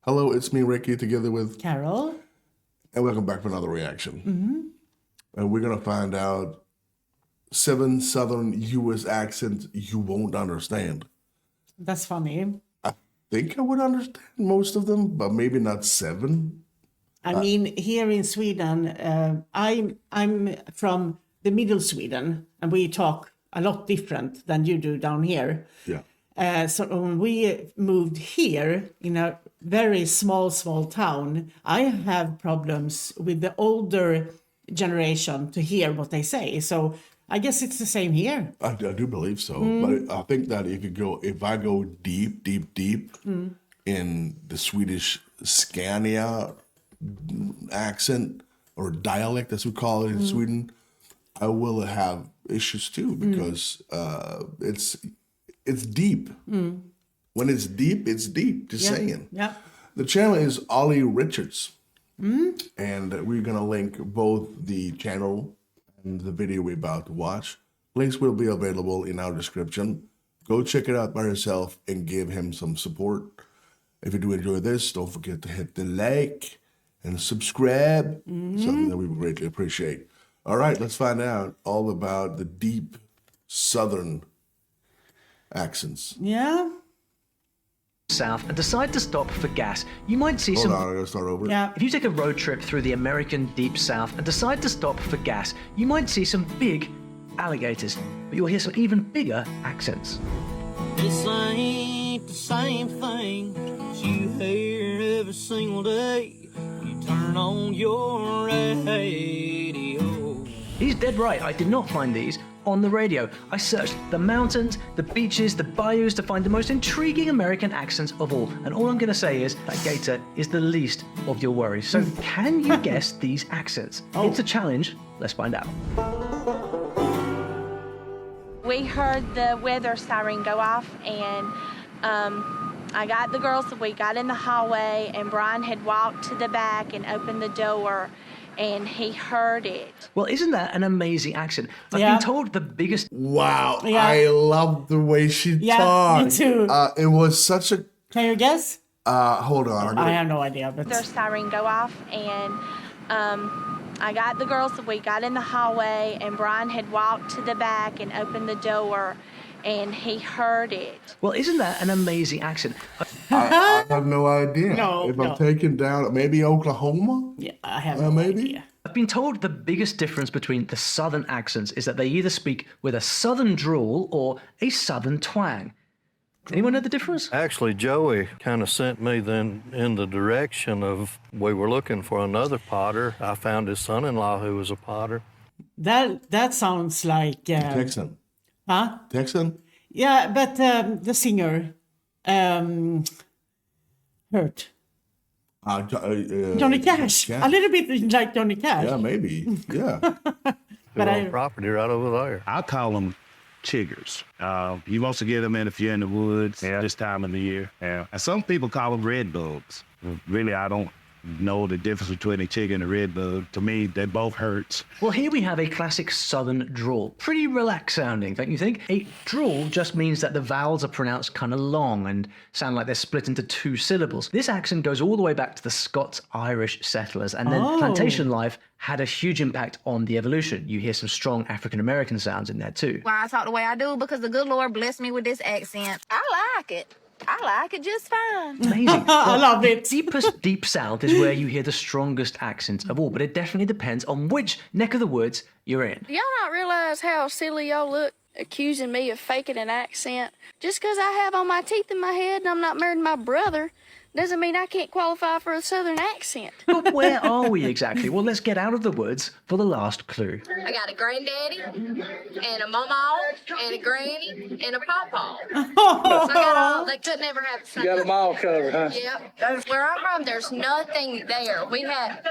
Hello, it's me, Recky, together with Carol. And welcome back for another reaction. And we're going to find out 7 Southern U.S. accents you won't understand. That's funny. I think I would understand most of them, but maybe not 7. I mean, here in Sweden, I'm from the middle Sweden, and we talk a lot different than you do down here. Yeah. So when we moved here in a very small town, I have problems with the older generation to hear what they say. So I guess it's the same here. I do believe so. But I think that if I go deep in the Swedish Scania accent or dialect, as we call it in Sweden, I will have issues too, because it's deep. When it's deep, just saying. Yeah. The channel is Ollie Richards. And we're going to link both the channel and the video we're about to watch. Links will be available in our description. Go check it out by yourself and give him some support. If you do enjoy this, don't forget to hit the like and subscribe. Something that we would greatly appreciate. All right, let's find out all about the deep Southern accents. Yeah. South and decide to stop for gas, you might see Hold on, I gotta start over. Yeah. If you take a road trip through the American Deep South and decide to stop for gas, you might see some big alligators, but you'll hear some even bigger accents. This ain't the same thing as you hear every single day. You turn on your radio. He's dead right, I did not find these on the radio. I searched the mountains, the beaches, the bayous to find the most intriguing American accents of all. And all I'm gonna say is that gator is the least of your worries. So can you guess these accents? It's a challenge, let's find out. We heard the weather siren go off, and I got the girls, we got in the hallway, and Brian had walked to the back and opened the door, and he heard it. Well, isn't that an amazing accent? I've been told the biggest... Wow, Yeah. I love the way she talked. Me too. It was such a... Can you guess? Hold on. I have no idea, but Their siren go off, and I got the girls, we got in the hallway, and Brian had walked to the back and opened the door, and he heard it. Well, isn't that an amazing accent? I have no idea. No, if no. I'm taken down, maybe Oklahoma? yeah, I have no maybe? idea. I've been told the biggest difference between the southern accents is that they either speak with a southern drawl or a southern twang. Anyone know the difference? Actually, Joey kind of sent me then in the direction of, we were looking for another potter. I found his son-in-law who was a potter. That sounds like Texan. huh? Texan? Yeah, but the singer hurt. Johnny Cash. A little bit like Johnny Cash. Yeah, maybe. Yeah. But on property right over there. I call them chiggers. You mostly get them in if you're in the woods this time of the year. Yeah. And some people call them red bugs. Really, I don't know the difference between a chigger and a red bug. To me, they both hurts. Well, here we have a classic southern drawl. Pretty relaxed sounding, don't you think? A drawl just means that the vowels are pronounced kind of long and sound like they're split into 2 syllables. This accent goes all the way back to the Scots-Irish settlers, and then plantation life had a huge impact on the evolution. You hear some strong African-American sounds in there too. Why I talk the way I do? Because the good Lord blessed me with this accent. I like it. I like it just fine. Amazing. I love it. Deepest deep south is where you hear the strongest accents of all, but it definitely depends on which neck of the woods you're in. Do y'all not realize how silly y'all look accusing me of faking an accent? Just because I have all my teeth in my head and I'm not married to my brother doesn't mean I can't qualify for a southern accent. But where are we exactly? Well, let's get out of the woods for the last clue. I got a granddaddy and a mama and a granny and a pawpaw. So I got all, they couldn't ever have the same. You got them all covered, huh? Yep. Where I'm from, there's nothing there. All we had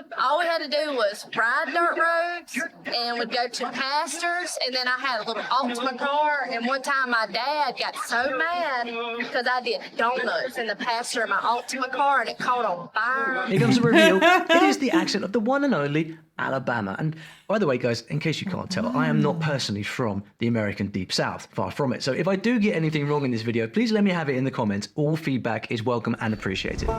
to do was ride dirt roads and would go to pastures, and then I had a little Altima car, and one time my dad got so mad because I did donuts in the pasture of my Altima car and it caught on fire. Here comes the reveal. It is the accent of the one and only Alabama. And by the way, guys, in case you can't tell, I am not personally from the American Deep South. Far from it. So if I do get anything wrong in this video, please let me have it in the comments. All feedback is welcome and appreciated.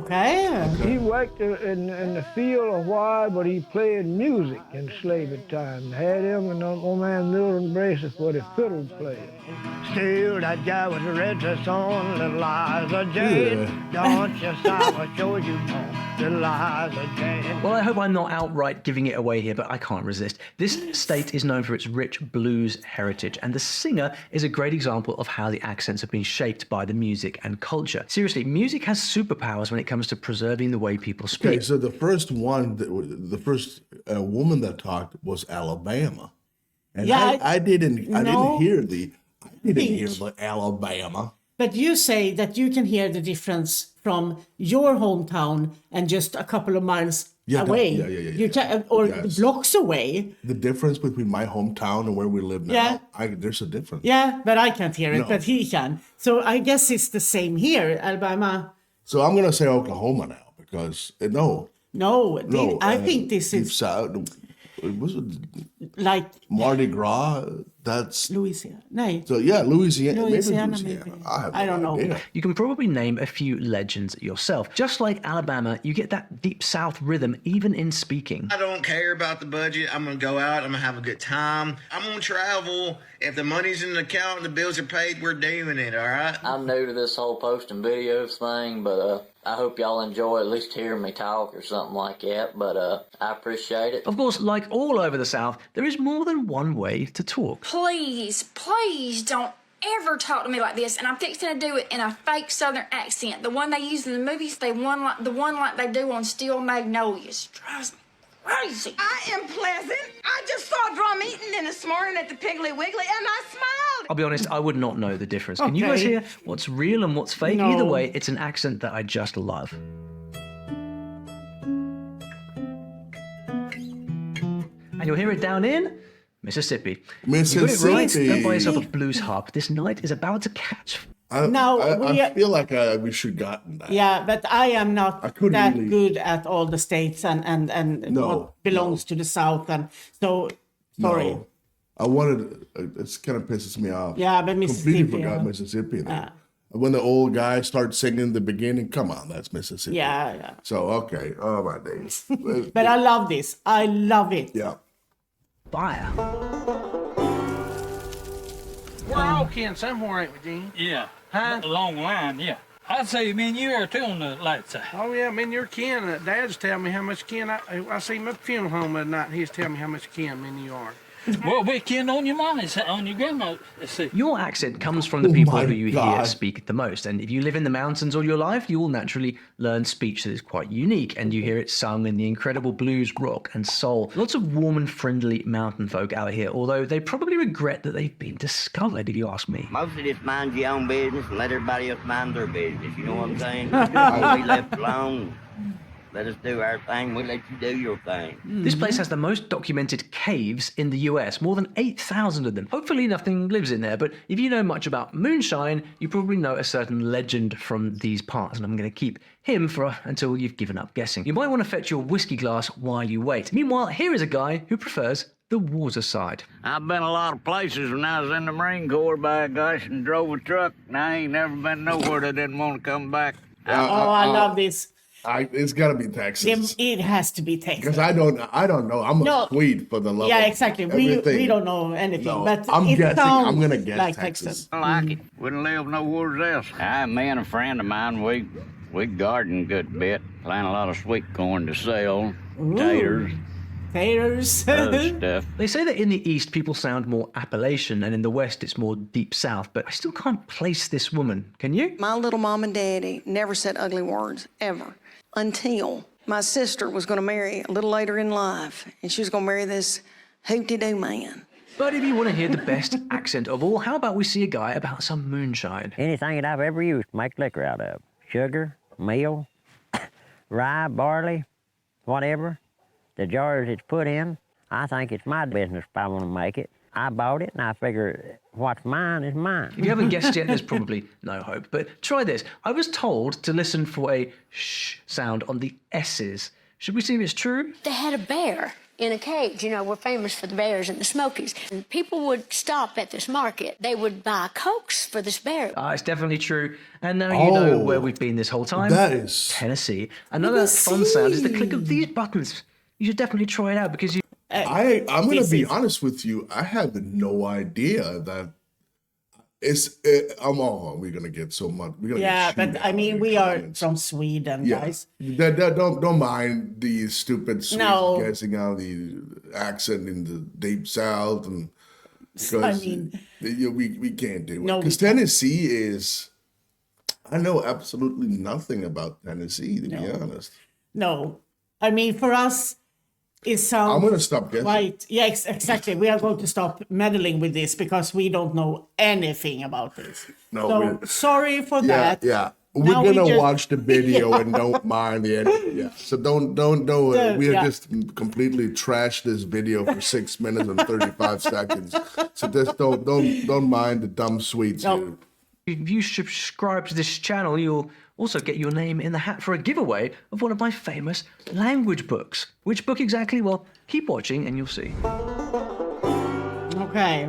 Okay. He worked in the field a while, but he played music in slavery time. Had him and old man Milton Braces for the fiddle player. Still, that guy was a red on Little Liza Jane. Don't you stop, I'll show you more. Little Liza Jane. Well, I hope I'm not outright giving it away here, but I can't resist. This state is known for its rich blues heritage, and the singer is a great example of how the accents have been shaped by the music and culture. Seriously, music has superpowers when it comes to preserving the way people speak. Okay, so the first woman that talked was Alabama, and Yeah, I didn't hear the Speech. Alabama. But you say that you can hear the difference from your hometown and just a couple of miles away. Yeah. You can, or Yes. blocks away. The difference between my hometown and where we live now, Yeah. there's a difference. Yeah, but I can't hear it, No. but he can. So I guess it's the same here, Alabama. So I'm gonna say Oklahoma now because No, I think this Deep is South. Was it like Mardi Gras? That's Louisiana. No. so. Yeah, Louisiana. Louisiana, maybe Louisiana. maybe. I don't know. idea. You can probably name a few legends yourself. Just like Alabama, you get that deep South rhythm even in speaking. I don't care about the budget. I'm going to go out. I'm going to have a good time. I'm going to travel. If the money's in the account and the bills are paid, we're doing it, all right? I'm new to this whole posting videos thing, but I hope y'all enjoy at least hearing me talk or something like that, but I appreciate it. Of course, like all over the South, there is more than one way to talk. Please don't ever talk to me like this. And I'm fixing to do it in a fake Southern accent. The one they use in the movies, the one like they do on Steel Magnolias. Drives me crazy. I am pleasant. I just saw Drum Eating in this morning at the Piggly Wiggly, and I smiled. I'll be honest, I would not know the difference. Can you guys Okay. hear what's real and what's fake? No. Either way, it's an accent that I just love. And you'll hear it down in Mississippi. You got it right. Mississippi. Don't buy yourself a blues harp. This night is about to catch. I feel like we should gotten that. Yeah, but I am not couldn't that really- good at all the states and what belongs to the South. And so, sorry. No. I wanted. It kind of pisses me off. Yeah, but Mississippi. Completely forgot Mississippi there. When the old guy starts singing the beginning, come on, that's Mississippi. Yeah. So okay, oh my days. But I love this. I love it. Yeah. Fire. We're all kin somewhere, ain't we, Gene? Yeah. Huh? A long line, yeah. I'd say me and you are too on the light side. Oh, yeah, me and your kin. Dad's telling me how much kin I see him at the funeral home the night, and he's telling me how much kin me and you are. Well, we're kin on your mommy's, on your grandma's. See. Your accent comes from the people my who you hear God. speak the most. And if you live in the mountains all your life, you will naturally learn speech that is quite unique. And you hear it sung in the incredible blues, rock, and soul. Lots of warm and friendly mountain folk out here, although they probably regret that they've been discovered, if you ask me. Mostly just mind your own business and let everybody else mind their business. You know what I'm saying? We'll be left alone. Let us do our thing. We'll let you do your thing. This place has the most documented caves in the US, more than 8,000 of them. Hopefully nothing lives in there, but if you know much about moonshine, you probably know a certain legend from these parts, and I'm going to keep him until you've given up guessing. You might want to fetch your whiskey glass while you wait. Meanwhile, here is a guy who prefers the water side. I've been a lot of places when I was in the Marine Corps, by gosh, and drove a truck, and I ain't never been nowhere that didn't want to come back. I love this. It's got to be Texas. It has to be Texas. Because I don't know. I'm a Swede for the love. Yeah, of exactly. everything. We don't know anything, No, but I'm it guessing. sounds I'm gonna guess like Texas. I like it. Wouldn't live nowhere else. Me and a friend of mine, we garden a good bit. Plant a lot of sweet corn to sell, taters. Other stuff. They say that in the East, people sound more Appalachian, and in the West, it's more Deep South, but I still can't place this woman. Can you? My little mom and daddy never said ugly words, ever, until my sister was going to marry a little later in life, and she was going to marry this hoop-de-doo man. But if you want to hear the best accent of all, how about we see a guy about some moonshine? Anything that I've ever used to make liquor out of. Sugar, meal, rye, barley, whatever. The jars it's put in, I think it's my business if I want to make it. I bought it, and I figure what's mine is mine. If you haven't guessed yet, there's probably no hope. But try this. I was told to listen for a sh sound on the S's. Should we see if it's true? They had a bear. in a cage. You know, we're famous for the bears and the Smokies. And people would stop at this market. They would buy Cokes for this bear. It's definitely true. And now you know where we've been this whole time. That is Tennessee. Another fun sound is the click of these buttons. You should definitely try it out because you... I'm going to be honest with you. I had no idea that we're going to get so much. But I mean, we are from Sweden, guys. Don't mind the stupid Swedes guessing out the accent in the deep South. And because we can't do it. Because Tennessee is... I know absolutely nothing about Tennessee, to be honest. No. I mean, for us... It sounds I'm going to stop guessing. Right. Yeah, exactly. We are going to stop meddling with this because we don't know anything about this. So sorry for that. Yeah. We're going to watch the video and don't mind the editing. Yeah. So don't we have just completely trashed this video for 6 minutes and 35 seconds. So just don't mind the dumb Swedes here. If you subscribe to this channel, you'll also get your name in the hat for a giveaway of one of my famous language books. Which book exactly? Well, keep watching and you'll see. Okay.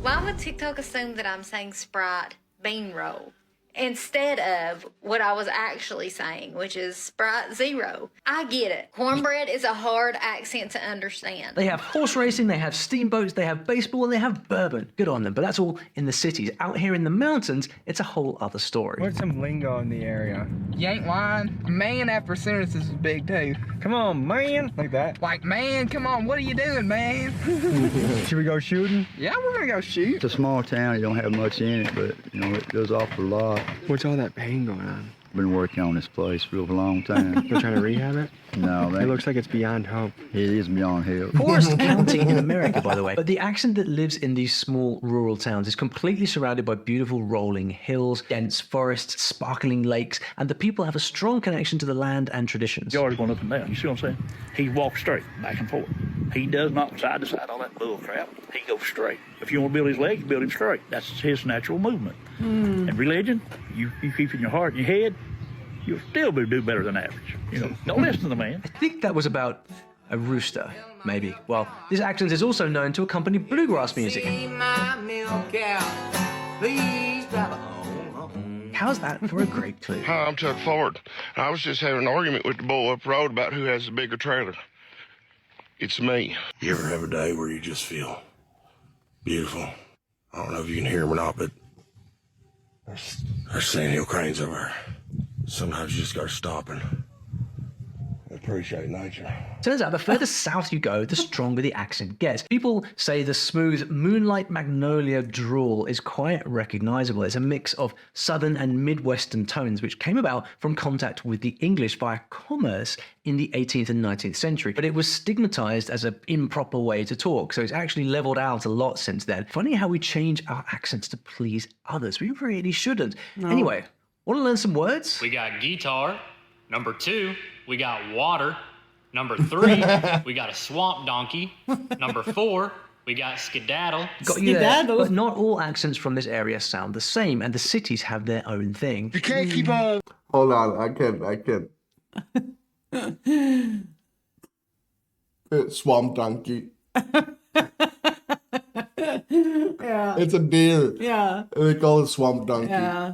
Why would TikTok assume that I'm saying Sprite bean roll instead of what I was actually saying, which is Sprite Zero? I get it. Cornbread is a hard accent to understand. They have horse racing, they have steamboats, they have baseball, and they have bourbon. Good on them, but that's all in the cities. Out here in the mountains, it's a whole other story. What's some lingo in the area? You ain't lying. Man after sentences is big too. Come on, man. Like that. Like, man, come on, what are you doing, man? Should we go shooting? Yeah, we're gonna go shoot. It's a small town, you don't have much in it, but it goes off a lot. What's all that pain going on? Been working on this place for a long time. You're trying to rehab it? No, It looks like it's beyond hope. It is beyond help. Poorest county in America, by the way. But the accent that lives in these small rural towns is completely surrounded by beautiful rolling hills, dense forests, sparkling lakes, and the people have a strong connection to the land and traditions. Yards going up and down, you see what I'm saying? He walks straight, back and forth. He does not side to side, all that bull crap. He goes straight. If you want to build his legs, build him straight. That's his natural movement. And religion, you keep in your heart and your head, you'll still do better than average. Don't listen to the man. I think that was about a rooster, maybe. Well, this accent is also known to accompany bluegrass music. How's that for a great clue? Hi, I'm Chuck Ford. I was just having an argument with the boy up the road about who has the bigger trailer. It's me. You ever have a day where you just feel beautiful? I don't know if you can hear them or not, but there's sandhill cranes over there. Sometimes you just gotta stop and appreciate nature. Turns out the further south you go, the stronger the accent gets. People say the smooth Moonlight Magnolia drawl is quite recognizable. It's a mix of southern and midwestern tones, which came about from contact with the English via commerce in the 18th and 19th century. But it was stigmatized as an improper way to talk, so it's actually leveled out a lot since then. Funny how we change our accents to please others. We really shouldn't. No. Anyway, want to learn some words? We got guitar. Number 2, we got water. Number 3, we got a swamp donkey. Number 4, we got skedaddle. Got you there. But not all accents from this area sound the same, and the cities have their own thing. You can't keep on. Hold on, I can't. Swamp donkey. Yeah. It's a deer. Yeah. They call it swamp donkey. Yeah.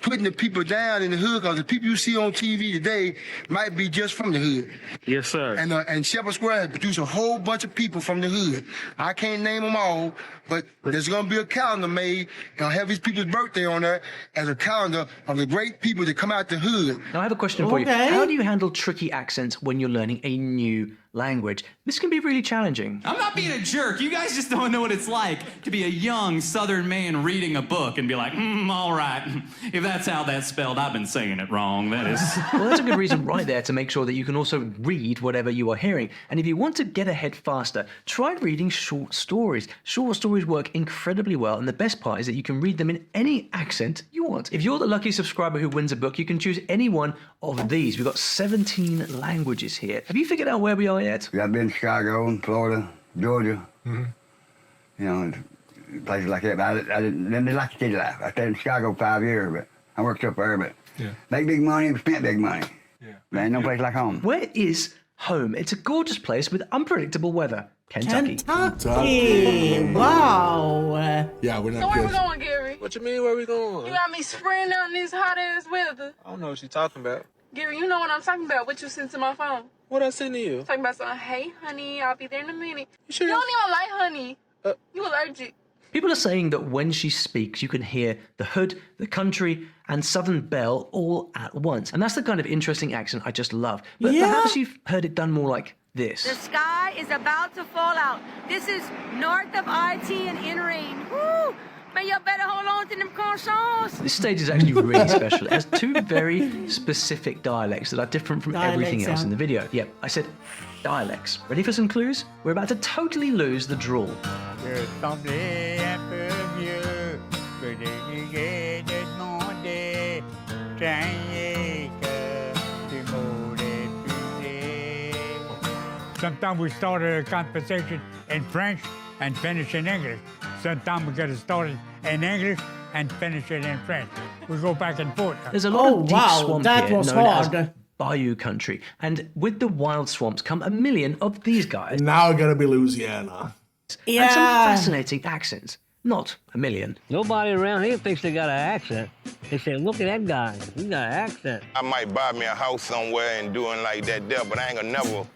Putting the people down in the hood, because the people you see on TV today might be just from the hood. Yes, sir. And Shepherd Square has produced a whole bunch of people from the hood. I can't name them all, but there's going to be a calendar made, and I'll have these people's birthday on there as a calendar of the great people that come out the hood. Now, I have a question for you. How do you handle tricky accents when you're learning a new language? This can be really challenging. I'm not being a jerk. You guys just don't know what it's like to be a young Southern man reading a book and be like, all right, if that's how that's spelled, I've been saying it wrong. That is. Well, that's a good reason right there to make sure that you can also read whatever you are hearing. And if you want to get ahead faster, try reading short stories. Short stories work incredibly well, and the best part is that you can read them in any accent you want. If you're the lucky subscriber who wins a book, you can choose any one of these. We've got 17 languages here. Have you figured out where we are yet? I've been to Chicago, Florida, Georgia. Places like that. But I didn't like the city life. I stayed in Chicago 5 years, but I worked up there, but make big money and spent big money. There ain't no place like home. Where is home. It's a gorgeous place with unpredictable weather. Kentucky. Wow. Yeah, we're not So where we kids. going, Gary? What you mean, where we going? You got me spraying out in this hot ass weather. I don't know what you talking about. Gary, you know what I'm talking about. What you sent to my phone. What I sent to you? Talking about something. Hey, honey, I'll be there in a minute. sure You don't even like honey. You allergic. People are saying that when she speaks, you can hear the hood, the country, and Southern belle all at once. And that's the kind of interesting accent I just love. But perhaps you've heard it done more like this. The sky is about to fall out. This is north of IT and in rain. Woo! Man, y'all better hold on to them croissants. This stage is actually really special. It has two very specific dialects that are different from everything else in the video. Yep, I said dialects. Ready for some clues? We're about to totally lose the drawl. Sometimes we start a conversation in French and finish in English. Sometimes we get it started in English and finish it in French. We go back and forth. There's a lot of deep swamp that here was known hard. as bayou country. And with the wild swamps come 1 million of these guys. Now it's gonna be Louisiana. And some fascinating accents. Not 1 million. Nobody around here thinks they got an accent. They say, look at that guy. He got an accent. I might buy me a house somewhere and doing like that there, but I ain't gonna never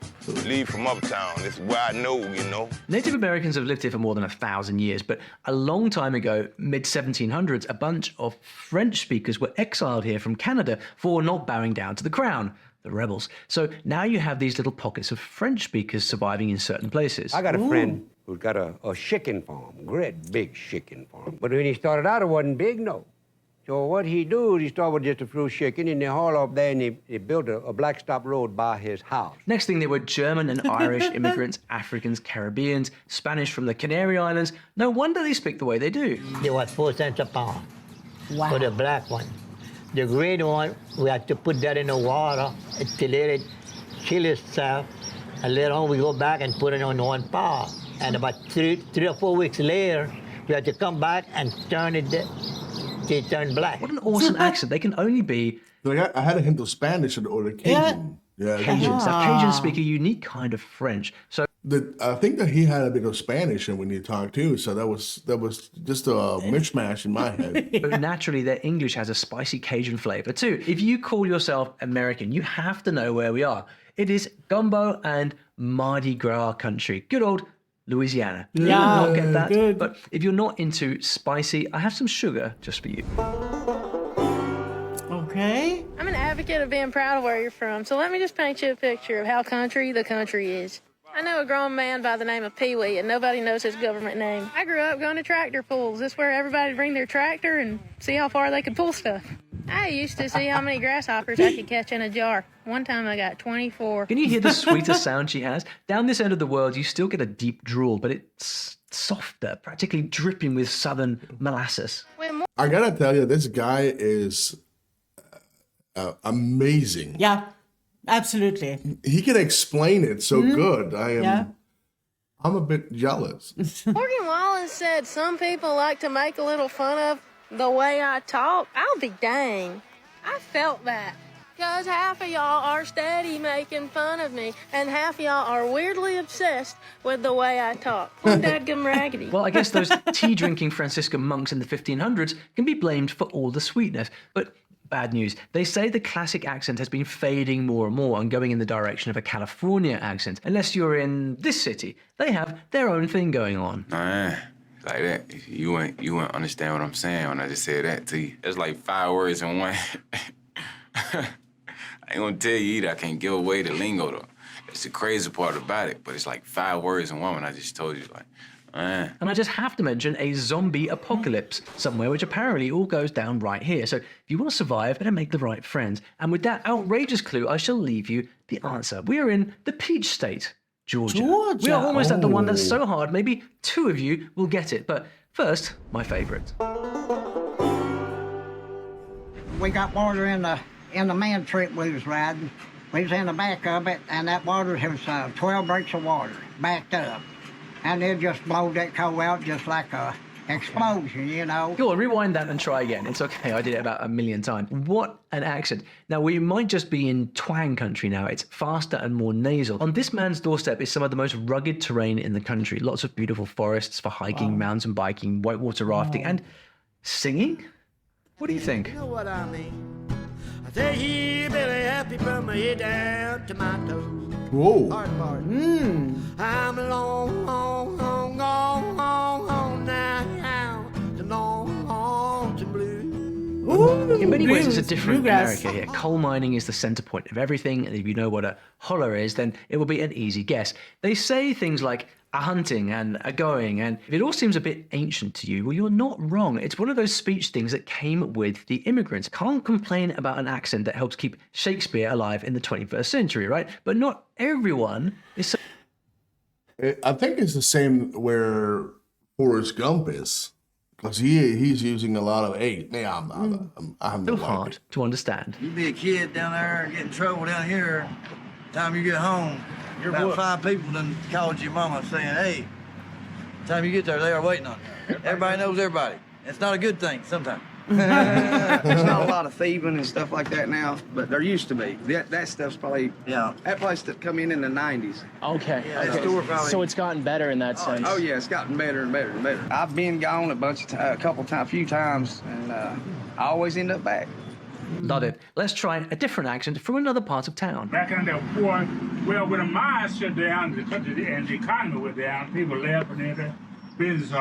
leave from uptown. It's where I know, you know. Native Americans have lived here for more than 1,000 years, but a long time ago, mid-1700s, a bunch of French speakers were exiled here from Canada for not bowing down to the crown, the rebels. So now you have these little pockets of French speakers surviving in certain places. I got a friend who's got a chicken farm, great big chicken farm. But when he started out, it wasn't big, no. So what he do is he started with just a few chicken, and they haul up there, and he built a black stop road by his house. Next thing, there were German and Irish immigrants, Africans, Caribbeans, Spanish from the Canary Islands. No wonder they speak the way they do. They was 4 cents a pound Wow. for the black one. The green one, we had to put that in the water to let it kill itself. And later on, we go back and put it on 1 pound. And about 3 or 4 weeks later, we had to come back and turn it to turn black. What an awesome accent. They can only be... I had a hint of Spanish or the Cajun. Yeah, Cajuns. Now, Cajuns speak a unique kind of French. So I think that he had a bit of Spanish when he talked too, so that was just a mishmash in my head. But naturally, their English has a spicy Cajun flavor too. If you call yourself American, you have to know where we are. It is gumbo and Mardi Gras country. Good old Louisiana. You Yeah, might not get that, good. but if you're not into spicy, I have some sugar just for you. Okay. I'm an advocate of being proud of where you're from, so let me just paint you a picture of how country the country is. I know a grown man by the name of Pee Wee, and nobody knows his government name. I grew up going to tractor pulls. This is where everybody bring their tractor and see how far they could pull stuff. I used to see how many grasshoppers I could catch in a jar. One time I got 24. Can you hear the sweeter sound she has? Down this end of the world, you still get a deep drawl, but it's softer, practically dripping with southern molasses. I gotta tell you, this guy is amazing. Yeah, absolutely. He can explain it so good. Yeah. I'm a bit jealous. Morgan Wallen said some people like to make a little fun of the way I talk. I'll be dang. I felt that. Because half of y'all are steady making fun of me, and half of y'all are weirdly obsessed with the way I talk. I'm dadgum raggedy. Well, I guess those tea-drinking Franciscan monks in the 1500s can be blamed for all the sweetness. But bad news. They say the classic accent has been fading more and more and going in the direction of a California accent. Unless you're in this city, they have their own thing going on. Like that, you wouldn't understand what I'm saying when I just said that to you. It's like 5 words in one. I ain't gonna tell you either. I can't give away the lingo though. It's the crazy part about it, but it's like 5 words in one when I just told you, like, And I just have to mention a zombie apocalypse somewhere, which apparently all goes down right here. So if you want to survive, better make the right friends. And with that outrageous clue, I shall leave you the answer. We are in the Peach State, Georgia. We are almost at the one that's so hard, maybe 2 of you will get it. But first, my favorite. We got water in the man trip we was riding. We was in the back of it, and that water was 12 breaks of water backed up. And it just blowed that coal out just like a explosion, you know. Go on, rewind that and try again. It's okay, I did it about 1,000,000 times. What an accent. Now, we might just be in twang country now. It's faster and more nasal. On this man's doorstep is some of the most rugged terrain in the country. Lots of beautiful forests for hiking, mountain biking, whitewater rafting, and singing? What do you think? You know what I mean? I tell you, Billy, happy from my head down to my toes. Whoa. Hard part. I'm a long, long, long, long, long, long now. The long, long to blue. In many ways, it's a different America here. Coal mining is the center point of everything, and if you know what a holler is, then it will be an easy guess. They say things like a hunting and a going, and if it all seems a bit ancient to you, well, you're not wrong. It's one of those speech things that came with the immigrants. Can't complain about an accent that helps keep Shakespeare alive in the 21st century, right? But not everyone is so... I think it's the same where Forrest Gump is. Because he's using a lot of I'm so hard to understand. You be a kid down there and get in trouble down here. Time you get home, about 5 people done called your mama saying, hey, time you get there, they are waiting on you. Everybody knows everybody. It's not a good thing sometimes. There's not a lot of thieving and stuff like that now, but there used to be. That stuff's probably, that place that come in the 90s. Okay, That store probably, so it's gotten better in that sense. Oh yeah, it's gotten better and better and better. I've been gone a few times, and I always end up back. Love it. Let's try a different accent from another part of town. Back in that war, well, when the mines shut down and the economy went down, people left and then business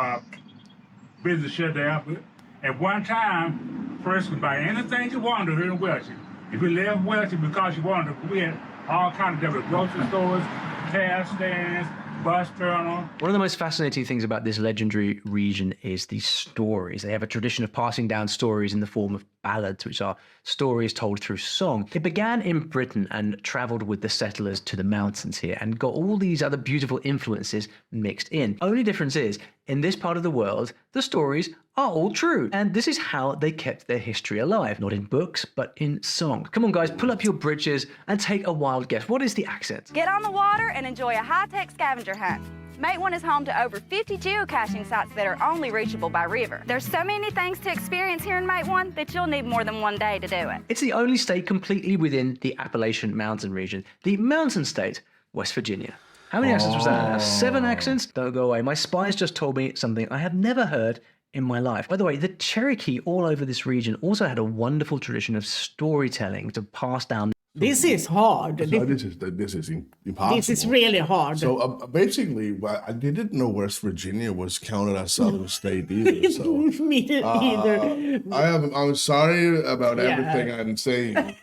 shut down. At one time, a person could buy anything you wanted here in Welching. If you left Welching because you wanted to, we had all kinds of different grocery stores, cash stands, bus terminal. One of the most fascinating things about this legendary region is the stories. They have a tradition of passing down stories in the form of ballads, which are stories told through song. It began in Britain and traveled with the settlers to the mountains here and got all these other beautiful influences mixed in. Only difference is, in this part of the world, the stories are all true. And this is how they kept their history alive. Not in books, but in song. Come on, guys, pull up your britches and take a wild guess. What is the accent? Get on the water and enjoy a high-tech scavenger hunt. Mate One is home to over 50 geocaching sites that are only reachable by river. There's so many things to experience here in Mate One that you'll need more than one day to do it. It's the only state completely within the Appalachian mountain region, the mountain state, West Virginia. How many accents was that? 7 accents? Don't go away. My spies just told me something I have never heard in my life. By the way, the Cherokee all over this region also had a wonderful tradition of storytelling to pass down. This is hard. So this is impossible. This is really hard. So basically, I didn't know West Virginia was counted as southern state either. So Me either. I'm sorry about everything I'm saying.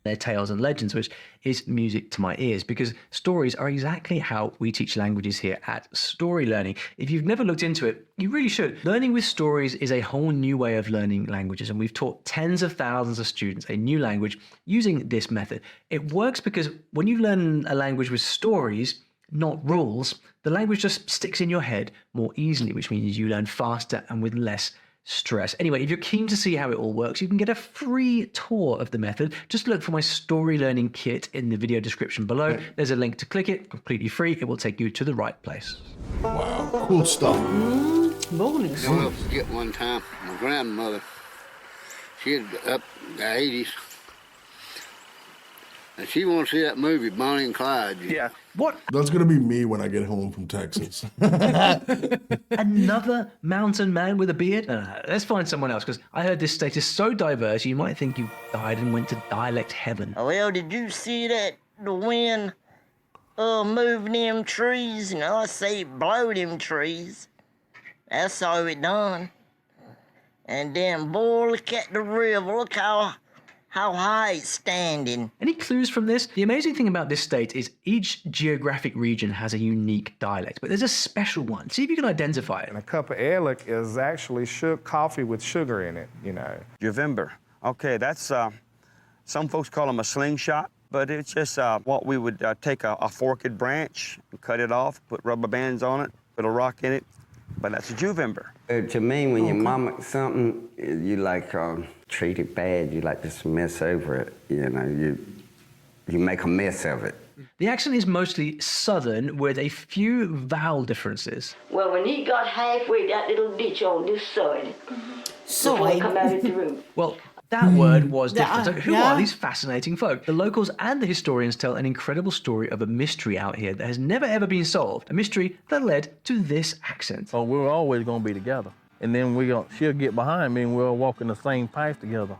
Their tales and legends, which is music to my ears, because stories are exactly how we teach languages here at Story Learning. If you've never looked into it, you really should. Learning with stories is a whole new way of learning languages, and we've taught tens of thousands of students a new language using this method. It works because when you learn a language with stories, not rules, the language just sticks in your head more easily, which means you learn faster and with less stress. Anyway, if you're keen to see how it all works, you can get a free tour of the method. Just look for my story learning kit in the video description below. There's a link to click it, completely free. It will take you to the right place. Wow, cool stuff. Bonus. I'll never forget one time, my grandmother, she was up in the 80s, and she wanted to see that movie, Bonnie and Clyde. Yeah. What? That's going to be me when I get home from Texas. Another mountain man with a beard? Let's find someone else, because I heard this state is so diverse, you might think you died and went to dialect heaven. Well, did you see that the wind move them trees? You know, I say it blow them trees. That's all it done. And then, boy, look at the river. Look how high it's standing. Any clues from this? The amazing thing about this state is each geographic region has a unique dialect, but there's a special one. See if you can identify it. And a cup of Ehrlich is actually coffee with sugar in it, you know. Juvember. Okay, that's, some folks call them a slingshot, but it's just what we would take a forked branch, and cut it off, put rubber bands on it, put a rock in it, but that's a Juvember. To me, when you mama something, you like treat it bad. You like just mess over it. You know, you make a mess of it. The accent is mostly southern with a few vowel differences. Well, when he got halfway that little ditch on this side, before he come out of the room. Well, that word was different. So who yeah. are these fascinating folk? The locals and the historians tell an incredible story of a mystery out here that has never ever been solved. A mystery that led to this accent. So we're always going to be together. And then she'll get behind me and we'll walk in the same path together.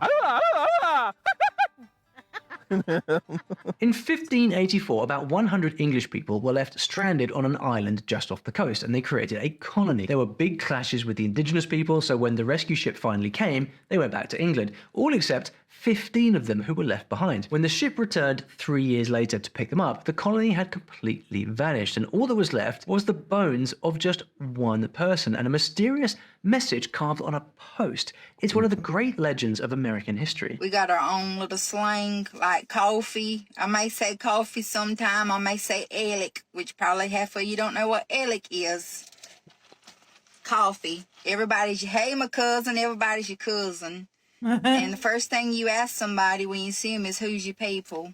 In 1584, about 100 English people were left stranded on an island just off the coast, and they created a colony. There were big clashes with the indigenous people, so when the rescue ship finally came, they went back to England, all except 15 of them who were left behind. When the ship returned 3 years later to pick them up, the colony had completely vanished, and all that was left was the bones of just one person and a mysterious message carved on a post. It's one of the great legends of American history. We got our own little slang, like coffee. I may say coffee sometime. I may say Alec, which probably half of you don't know what Alec is. Coffee. Everybody's your, hey, my cousin. Everybody's your cousin. And the first thing you ask somebody when you see them is, who's your people?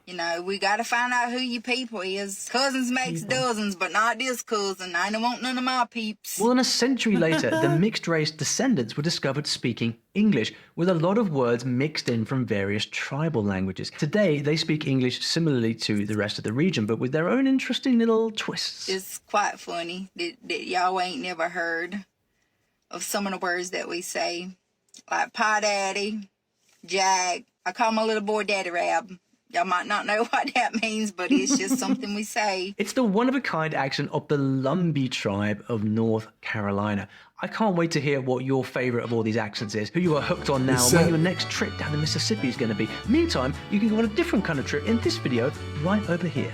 You know, we got to find out who your people is. Cousins makes dozens, but not this cousin. I don't want none of my peeps. Well, and a century later, the mixed-race descendants were discovered speaking English, with a lot of words mixed in from various tribal languages. Today, they speak English similarly to the rest of the region, but with their own interesting little twists. It's quite funny that y'all ain't never heard of some of the words that we say. Like Pa Daddy, Jag. I call my little boy Daddy Rab. Y'all might not know what that means, but it's just something we say. It's the one-of-a-kind accent of the Lumbee tribe of North Carolina. I can't wait to hear what your favorite of all these accents is, who you are hooked on now, and when your next trip down the Mississippi is going to be. Meantime, you can go on a different kind of trip in this video right over here.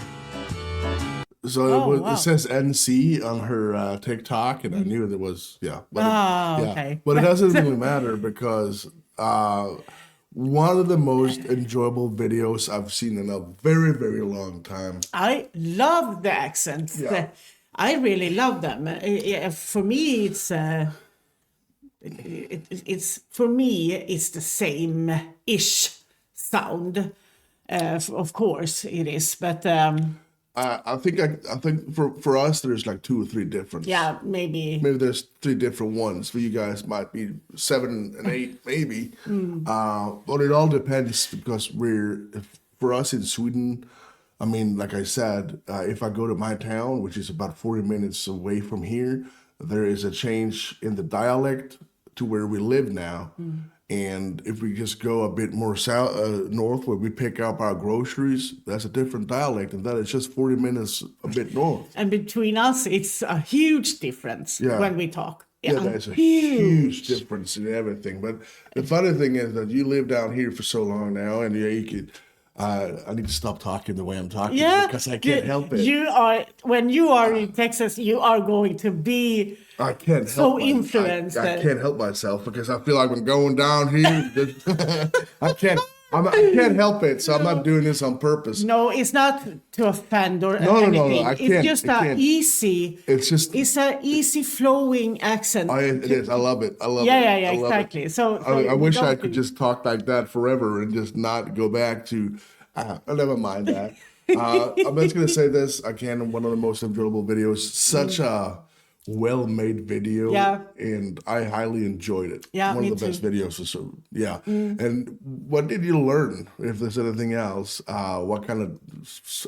So it says NC on her TikTok, and I knew there was, But okay. But it doesn't really matter because one of the most enjoyable videos I've seen in a very, very long time. I love the accents. Yeah. I really love them. For me, it's the same-ish sound. Of course, it is, but. I think for us there's like 2 or 3 different. Yeah, maybe there's 3 different ones. For you guys might be 7 and 8 maybe. But it all depends because for us in Sweden, I mean, like I said, if I go to my town, which is about 40 minutes away from here, there is a change in the dialect to where we live now. And if we just go a bit more north, where we pick up our groceries, that's a different dialect, and that is just 40 minutes a bit north. And between us, it's a huge difference when we talk. Yeah, there's a huge difference in everything. But the funny thing is that you live down here for so long now, and you could. I need to stop talking the way I'm talking because I can't help it. When you are in Texas, you are going to be I can't so influenced. I can't help myself because I feel like I'm going down here. I can't help it, so I'm not doing this on purpose. No, it's not to offend or anything. No, I can't. It's just easy. It's an easy flowing accent. It is. I love it. I love it. Yeah, exactly. So I wish I could just talk like that forever and just not go back to. Never mind that. I'm just gonna say this again. One of the most enjoyable videos. Such a well-made video, and I highly enjoyed it. Yeah, one of the best videos. So And what did you learn? If there's anything else, what kind of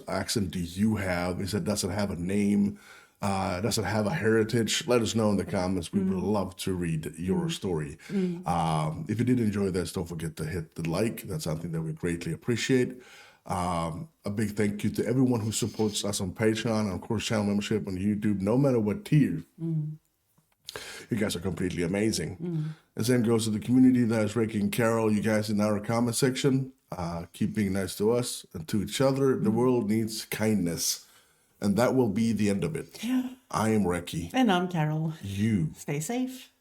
accent do you have? Does it have a name? Does it have a heritage? Let us know in the comments. We would love to read your story. If you did enjoy this, don't forget to hit the like. That's something that we greatly appreciate. A big thank you to everyone who supports us on Patreon and of course channel membership on YouTube, no matter what tier. You guys are completely amazing. The same goes to the community that is Recky and Carol. You guys in our comment section, keep being nice to us and to each other. The world needs kindness, and that will be the end of it. I am Recky. And I'm Carol. You stay safe.